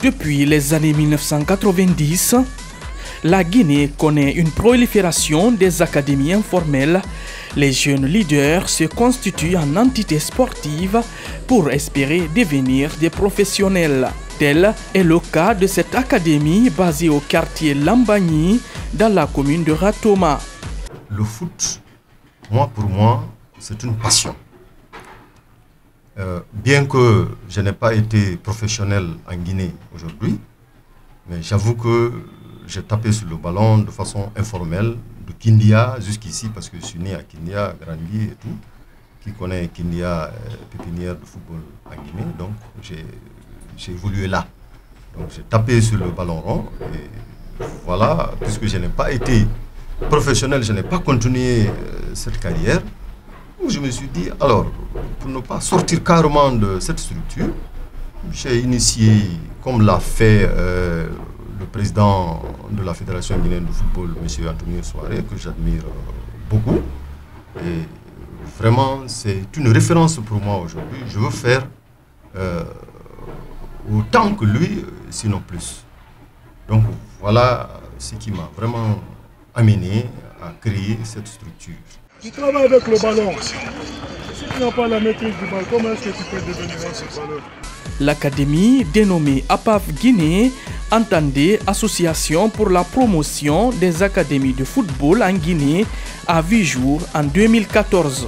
Depuis les années 1990, la Guinée connaît une prolifération des académies informelles. Les jeunes leaders se constituent en entités sportives pour espérer devenir des professionnels. Tel est le cas de cette académie basée au quartier Lambagny, dans la commune de Ratoma. Le foot, pour moi, c'est une passion. Bien que je n'ai pas été professionnel en Guinée aujourd'hui, mais j'avoue que j'ai tapé sur le ballon de façon informelle, de Kindia jusqu'ici, parce que je suis né à Kindia, grandi et tout. Qui connaît Kindia, pépinière de football en Guinée, donc j'ai évolué là. Donc j'ai tapé sur le ballon rond, et voilà, puisque je n'ai pas été professionnel, je n'ai pas continué cette carrière. Je me suis dit, alors, pour ne pas sortir carrément de cette structure, j'ai initié, comme l'a fait le président de la Fédération guinéenne de football, M. Antonio Soare, que j'admire beaucoup. Et vraiment, c'est une référence pour moi aujourd'hui. Je veux faire autant que lui, sinon plus. Donc voilà ce qui m'a vraiment amené à créer cette structure. Tu travailles avec le ballon. Si tu n'as pas la maîtrise du ballon, comment est-ce que tu peux devenir un footballeur? L'académie dénommée APAF Guinée entendait Association pour la promotion des académies de football en Guinée à 8 jours en 2014.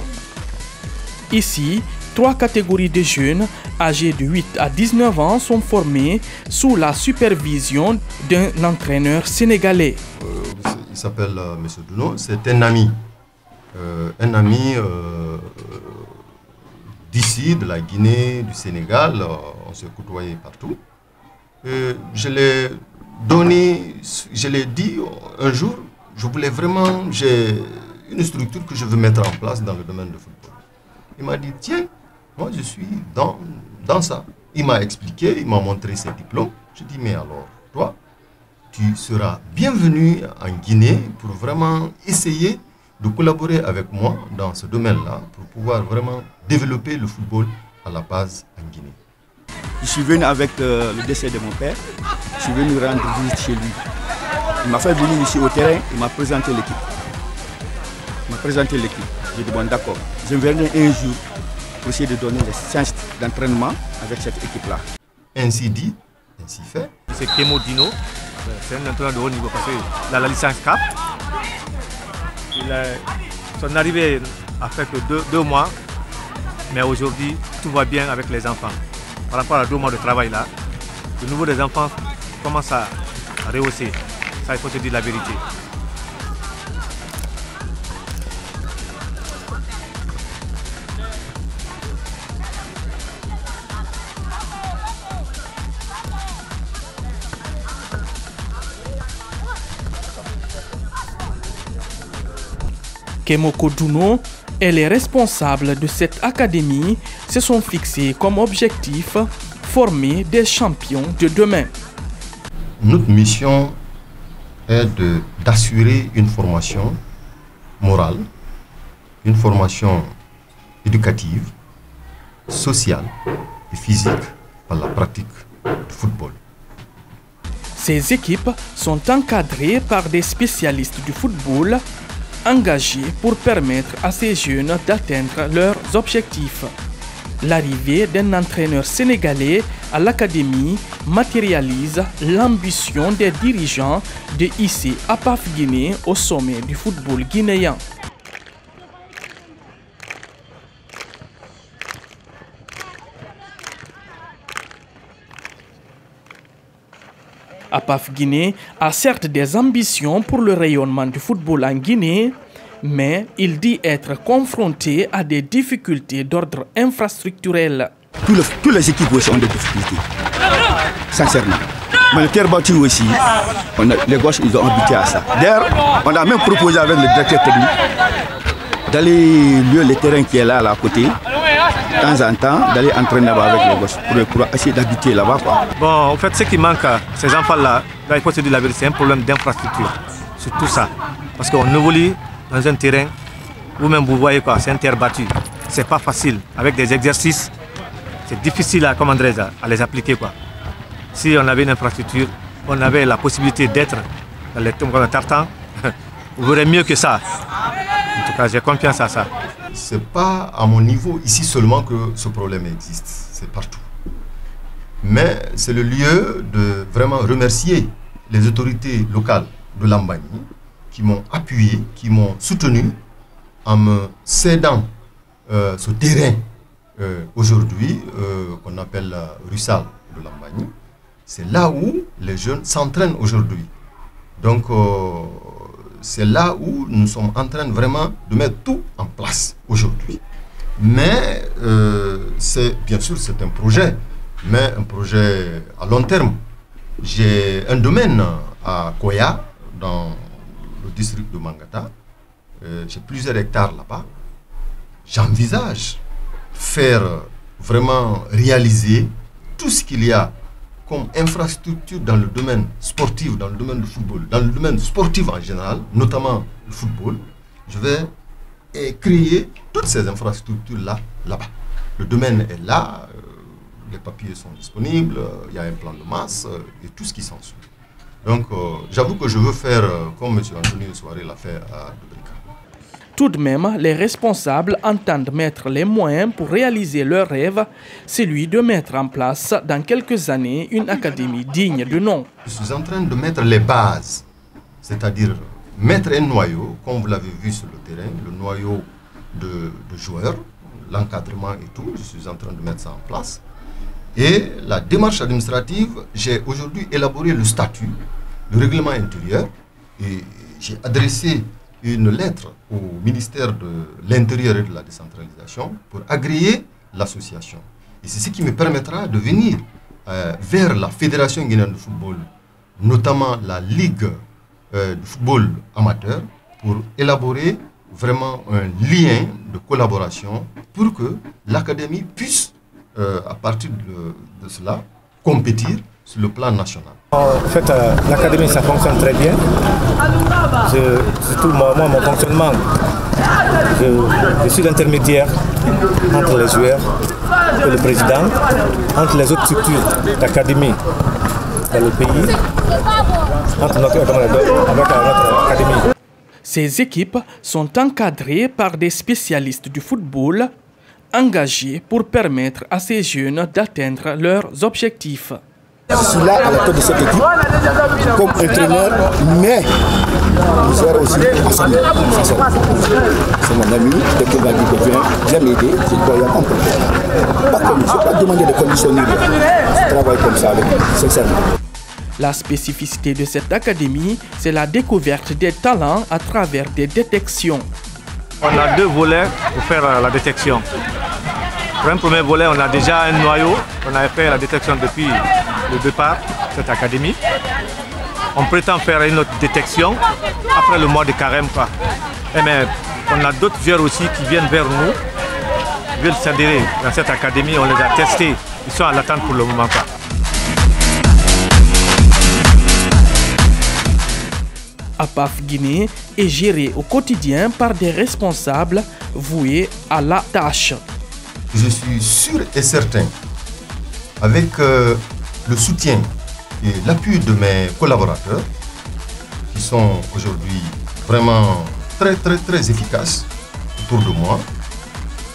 Ici, 3 catégories de jeunes âgés de 8 à 19 ans sont formés sous la supervision d'un entraîneur sénégalais. Il s'appelle M. Douno, c'est un ami. D'ici, de la Guinée, du Sénégal, on s'est côtoyé partout. Je l'ai donné, je l'ai dit un jour, je voulais vraiment, j'ai une structure que je veux mettre en place dans le domaine du football. Il m'a dit, tiens, moi je suis dans ça. Il m'a expliqué, il m'a montré ses diplômes. Je dis, mais alors, toi, tu seras bienvenu en Guinée pour vraiment essayer de collaborer avec moi dans ce domaine-là pour pouvoir vraiment développer le football à la base en Guinée. Je suis venu avec le décès de mon père, je suis venu rendre visite chez lui. Il m'a fait venir ici au terrain, il m'a présenté l'équipe. J'ai dit bon d'accord, je vais venir un jour pour essayer de donner les séances d'entraînement avec cette équipe-là. Ainsi dit, ainsi fait. C'est Kemo Dino, c'est un entraîneur de haut niveau parce qu'il a la licence CAP. Son arrivée a fait que 2 mois, mais aujourd'hui tout va bien avec les enfants. Par rapport à 2 mois de travail là, le niveau des enfants commence à rehausser. Ça, il faut te dire la vérité. Kemoko Douno et les responsables de cette académie se sont fixés comme objectif former des champions de demain. Notre mission est d'assurer une formation morale, une formation éducative, sociale et physique par la pratique du football. Ces équipes sont encadrées par des spécialistes du football engagés pour permettre à ces jeunes d'atteindre leurs objectifs. L'arrivée d'un entraîneur sénégalais à l'académie matérialise l'ambition des dirigeants de hisser APAF Guinée au sommet du football guinéen. APAF Guinée a certes des ambitions pour le rayonnement du football en Guinée, mais il dit être confronté à des difficultés d'ordre infrastructurel. Toutes les équipes aussi ont des difficultés, sincèrement. Mais le terre battu aussi, les gauches ils ont habité à ça. D'ailleurs, on a même proposé avec le directeur technique d'aller lieu le terrain qui est là à côté, de temps en temps, d'aller entraîner là-bas avec les gosses pour essayer d'habiter là-bas. Bon, en fait, ce qui manque à ces enfants-là, il faut se dire la vérité, c'est un problème d'infrastructure. C'est tout ça. Parce qu'on évolue dans un terrain où même vous voyez quoi, c'est un terre battu. C'est pas facile. Avec des exercices, c'est difficile à les appliquer quoi. si on avait une infrastructure, on avait la possibilité d'être dans les tombes comme Tartan, on verrait mieux que ça. En tout cas, j'ai confiance à ça. Ce n'est pas à mon niveau ici seulement que ce problème existe, c'est partout. Mais c'est le lieu de vraiment remercier les autorités locales de Lambani qui m'ont appuyé, qui m'ont soutenu en me cédant ce terrain aujourd'hui qu'on appelle la Russal de Lambani. C'est là où les jeunes s'entraînent aujourd'hui. Donc c'est là où nous sommes en train vraiment de mettre tout en place aujourd'hui. Mais bien sûr c'est un projet, mais un projet à long terme. J'ai un domaine à Koya, dans le district de Mangata. J'ai plusieurs hectares là-bas. J'envisage faire vraiment réaliser tout ce qu'il y a comme infrastructure dans le domaine sportif, dans le domaine du football, dans le domaine sportif en général, notamment le football. Je vais créer toutes ces infrastructures-là, là-bas. Le domaine est là, les papiers sont disponibles, il y a un plan de masse et tout ce qui s'ensuit. Donc, j'avoue que je veux faire comme M. Anthony Soiré l'a fait à Dobrica. Tout de même, les responsables entendent mettre les moyens pour réaliser leur rêve, celui de mettre en place dans quelques années une académie digne de nom. Je suis en train de mettre les bases, c'est-à-dire mettre un noyau, comme vous l'avez vu sur le terrain, le noyau de joueurs, l'encadrement et tout, je suis en train de mettre ça en place. Et la démarche administrative, j'ai aujourd'hui élaboré le statut, le règlement intérieur, et j'ai adressé une lettre au ministère de l'Intérieur et de la décentralisation pour agréer l'association. Et c'est ce qui me permettra de venir vers la Fédération guinéenne de football, notamment la Ligue de football amateur, pour élaborer vraiment un lien de collaboration pour que l'académie puisse, à partir de cela, compétir sur le plan national. En fait, l'académie, ça fonctionne très bien. Surtout moi, mon fonctionnement, je suis l'intermédiaire entre les joueurs et le président, entre les autres structures d'académie dans le pays, entre notre académie. Ces équipes sont encadrées par des spécialistes du football engagés pour permettre à ces jeunes d'atteindre leurs objectifs. Je suis là à la tête de cette équipe comme entraîneur, mais je serai aussi assuré. C'est mon ami, dès qu'il va dire que viens m'aider, je dois y avoir un problème. Par contre, je ne vais pas demander de conditionner. Je travaille comme ça avec lui, sincèrement. La spécificité de cette académie, c'est la découverte des talents à travers des détections. On a deux volets pour faire la détection. Pour un premier volet, on a déjà un noyau. On avait fait la détection depuis le départ de cette académie. On prétend faire une autre détection après le mois de carême. Mais on a d'autres joueurs aussi qui viennent vers nous, qui veulent s'adhérer dans cette académie. On les a testés. Ils sont à l'attente pour le moment. APAF Guinée est géré au quotidien par des responsables voués à la tâche. Je suis sûr et certain, avec le soutien et l'appui de mes collaborateurs, qui sont aujourd'hui vraiment très efficaces autour de moi,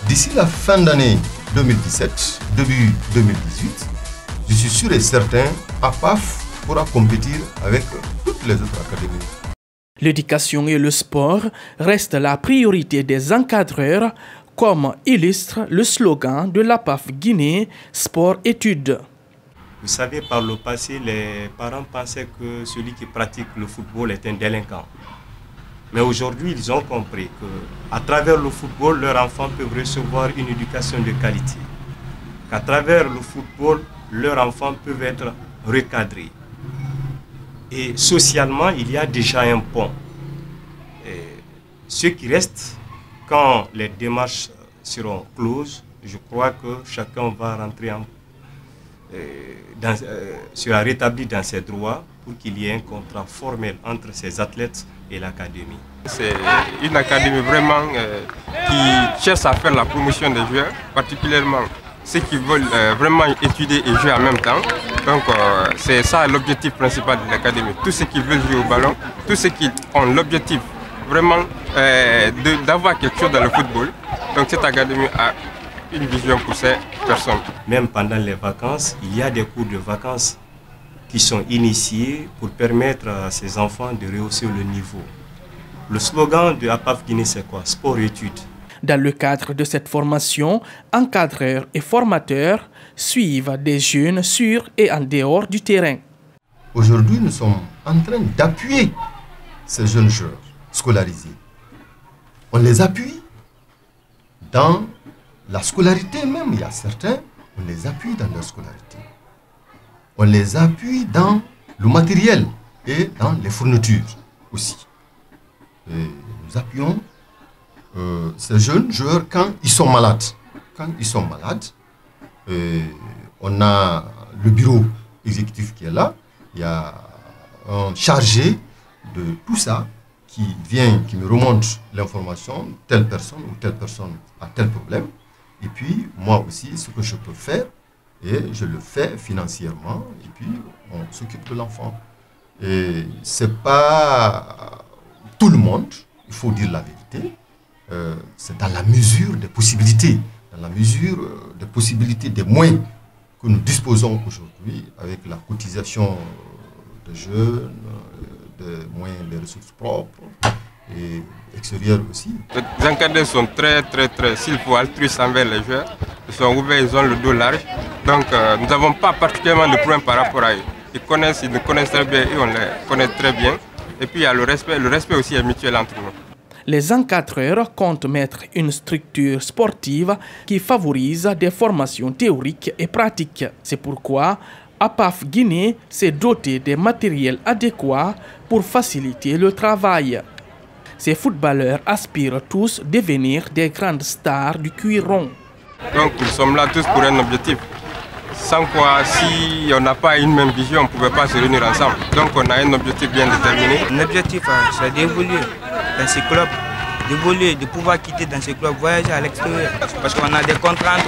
d'ici la fin d'année 2017, début 2018, je suis sûr et certain, APAF pourra compétir avec toutes les autres académies. L'éducation et le sport restent la priorité des encadreurs, comme illustre le slogan de l'APAF Guinée, Sport-Études. Vous savez, par le passé, les parents pensaient que celui qui pratique le football est un délinquant. Mais aujourd'hui, ils ont compris qu'à travers le football, leurs enfants peuvent recevoir une éducation de qualité. Qu'à travers le football, leurs enfants peuvent être recadrés. Et socialement, il y a déjà un pont. Et ce qui reste, quand les démarches seront closes, je crois que chacun va rentrer sera rétabli dans ses droits pour qu'il y ait un contrat formel entre ces athlètes et l'académie. C'est une académie vraiment qui cherche à faire la promotion des joueurs, particulièrement ceux qui veulent vraiment étudier et jouer en même temps. Donc c'est ça l'objectif principal de l'académie. Tous ceux qui veulent jouer au ballon, tous ceux qui ont l'objectif vraiment d'avoir quelque chose dans le football. Donc cette académie a une vision pour ces personnes. Même pendant les vacances, il y a des cours de vacances qui sont initiés pour permettre à ces enfants de rehausser le niveau. Le slogan de APAF Guinée, c'est quoi? Sport-études. Dans le cadre de cette formation, encadreurs et formateurs suivent des jeunes sur et en dehors du terrain. Aujourd'hui, nous sommes en train d'appuyer ces jeunes joueurs scolarisés. On les appuie dans la scolarité même. Il y a certains, on les appuie dans leur scolarité. On les appuie dans le matériel et dans les fournitures aussi. Et nous appuyons ces jeunes joueurs quand ils sont malades. Quand ils sont malades, on a le bureau exécutif qui est là. Il y a un chargé de tout ça qui vient, qui me remonte l'information, telle personne ou telle personne a tel problème. Et puis, moi aussi, ce que je peux faire, et je le fais financièrement, et puis on s'occupe de l'enfant. Et ce n'est pas tout le monde, il faut dire la vérité, c'est dans la mesure des possibilités, dans la mesure des possibilités, des moyens que nous disposons aujourd'hui avec la cotisation de jeunes, des moyens, des ressources propres et extérieures aussi. Les encadreurs sont très, s'il faut altruistes envers les joueurs, ils sont ouverts, ils ont le dos large. Donc nous n'avons pas particulièrement de problème par rapport à eux. Ils nous connaissent très bien et on les connaît très bien. Et puis il y a le respect aussi est mutuel entre nous. Les encadreurs comptent mettre une structure sportive qui favorise des formations théoriques et pratiques. C'est pourquoi APAF Guinée s'est doté des matériels adéquats pour faciliter le travail. Ces footballeurs aspirent tous à devenir des grandes stars du cuir rond. Donc nous sommes là tous pour un objectif. Sans quoi, si on n'a pas une même vision, on ne pouvait pas se réunir ensemble. Donc on a un objectif bien déterminé. L'objectif, c'est d'évoluer dans ces clubs, d'évoluer, de pouvoir quitter dans ces clubs, voyager à l'extérieur. Parce qu'on a des contraintes,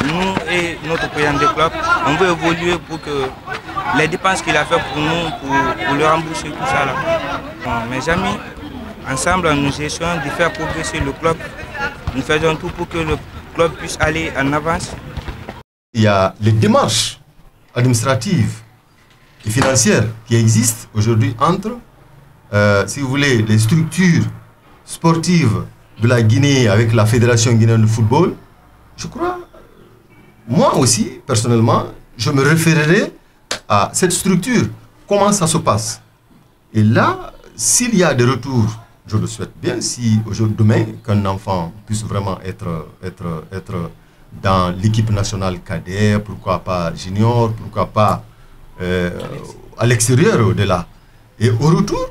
nous et notre président de club, on veut évoluer pour que les dépenses qu'il a fait pour nous, pour le rembourser, tout ça là. Mes amis, ensemble, nous essayons de faire progresser le club. Nous faisons tout pour que le club puisse aller en avance. Il y a les démarches administratives et financières qui existent aujourd'hui entre, si vous voulez, les structures sportives de la Guinée avec la Fédération guinéenne de football. Je crois, moi aussi, personnellement, je me référerai à cette structure. Comment ça se passe? Et là, s'il y a des retours, je le souhaite bien, si demain, qu'un enfant puisse vraiment être dans l'équipe nationale cadet, pourquoi pas junior, pourquoi pas à l'extérieur au-delà. Et au retour,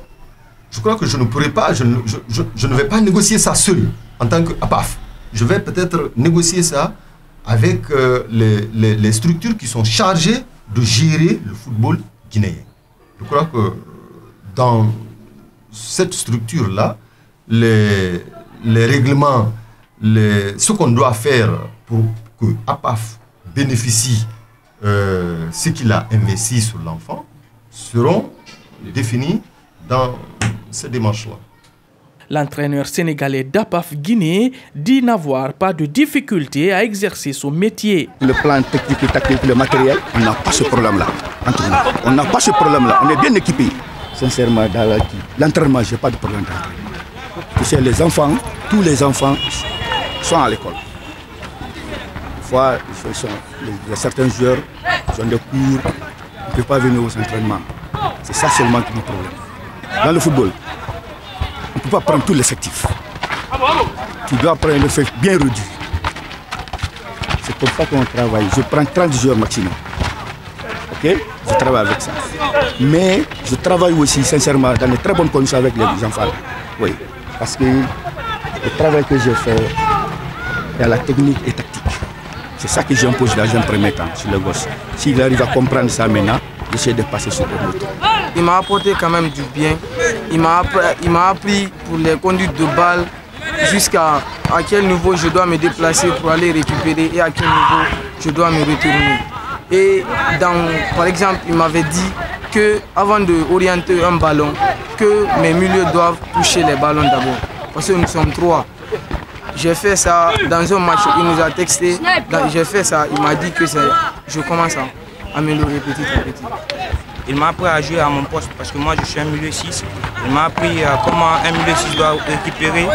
je crois que je ne pourrai pas, je ne vais pas négocier ça seul en tant qu'APAF. Je vais peut-être négocier ça avec les structures qui sont chargées de gérer le football guinéen. Je crois que dans cette structure-là, les règlements, ce qu'on doit faire pour que APAF bénéficie ce qu'il a investi sur l'enfant seront définis dans ces démarches-là. L'entraîneur sénégalais d'APAF Guinée dit n'avoir pas de difficulté à exercer son métier. Le plan technique et tactique, le matériel, on n'a pas ce problème-là. On n'a pas ce problème-là. On est bien équipés. Sincèrement, dans l'entraînement, je n'ai pas de problème d'entraînement. Tu sais, les enfants, tous les enfants sont à l'école. Des fois, il y a certains joueurs qui ont des cours, ils ne peuvent pas venir aux entraînements. C'est ça seulement qui est le problème. Dans le football, on ne peut pas prendre tout l'effectif. Tu dois prendre un effectif bien réduit. C'est comme ça qu'on travaille. Je prends 30 joueurs maximum. Ok? Je travaille avec ça. Mais je travaille aussi sincèrement dans de très bonnes conditions avec les enfants. Oui. Parce que le travail que j'ai fait, il y a la technique et tactique. C'est ça que j'impose dans un premier temps sur le gosse. S'il arrive à comprendre ça maintenant, j'essaie de passer sur le autre. Il m'a apporté quand même du bien. Il m'a appris pour les conduites de balles jusqu'à quel niveau je dois me déplacer pour aller récupérer et à quel niveau je dois me retourner. Et par exemple, il m'avait dit qu'avant d'orienter un ballon, que mes milieux doivent toucher les ballons d'abord. Parce que nous sommes 3. J'ai fait ça dans un match, il nous a texté, j'ai fait ça, il m'a dit que je commence à améliorer petit à petit. Il m'a appris à jouer à mon poste parce que moi je suis un milieu 6. Il m'a appris comment un milieu 6 doit récupérer,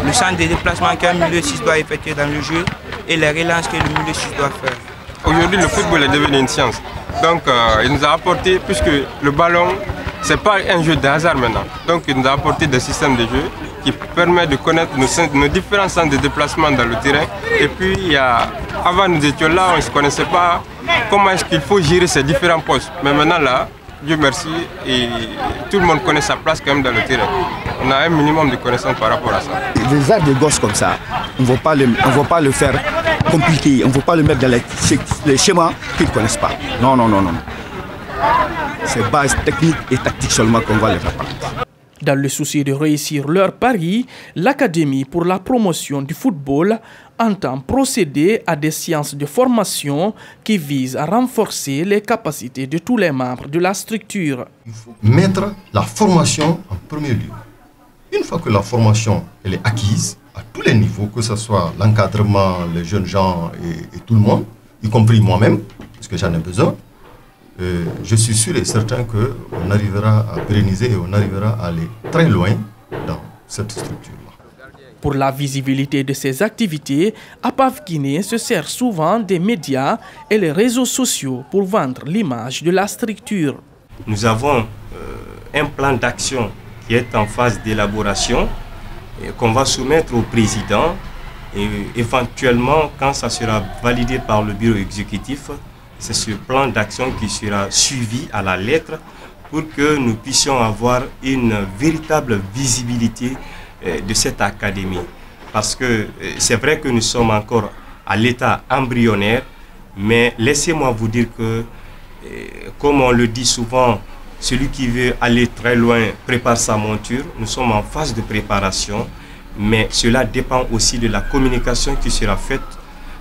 le centre de déplacement qu'un milieu 6 doit effectuer dans le jeu et les relances que le milieu 6 doit faire. Aujourd'hui, le football est devenu une science. Donc, il nous a apporté, puisque le ballon, ce n'est pas un jeu de hasard maintenant. Donc, il nous a apporté des systèmes de jeu qui permettent de connaître nos différents centres de déplacement dans le terrain. Et puis, avant, nous étions là, on ne se connaissait pas comment est-ce qu'il faut gérer ces différents postes. Mais maintenant, là, Dieu merci, et tout le monde connaît sa place quand même dans le terrain. On a un minimum de connaissances par rapport à ça. Les arts de gosses comme ça, on ne va pas le faire compliqué, on ne va pas le mettre dans les schémas qu'ils ne connaissent pas. Non, non, non, non. C'est base technique et tactique seulement qu'on va les apprendre. Dans le souci de réussir leur pari, l'Académie pour la promotion du football entend procéder à des séances de formation qui visent à renforcer les capacités de tous les membres de la structure. Il faut mettre la formation en premier lieu. Une fois que la formation elle est acquise, à tous les niveaux, que ce soit l'encadrement, les jeunes gens et tout le monde, y compris moi-même, parce que j'en ai besoin, je suis sûr et certain qu'on arrivera à pérenniser et on arrivera à aller très loin dans cette structure-là. Pour la visibilité de ces activités, APAV Guinée se sert souvent des médias et les réseaux sociaux pour vendre l'image de la structure. Nous avons un plan d'action qui est en phase d'élaboration qu'on va soumettre au président et éventuellement, quand ça sera validé par le bureau exécutif, c'est ce plan d'action qui sera suivi à la lettre pour que nous puissions avoir une véritable visibilité de cette académie. Parce que c'est vrai que nous sommes encore à l'état embryonnaire, mais laissez-moi vous dire que, comme on le dit souvent, celui qui veut aller très loin prépare sa monture. Nous sommes en phase de préparation, mais cela dépend aussi de la communication qui sera faite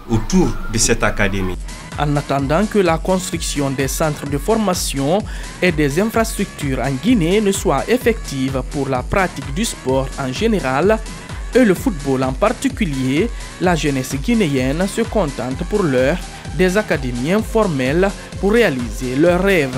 autour de cette académie. En attendant que la construction des centres de formation et des infrastructures en Guinée ne soit effective pour la pratique du sport en général et le football en particulier, la jeunesse guinéenne se contente pour l'heure des académies informelles pour réaliser leurs rêves.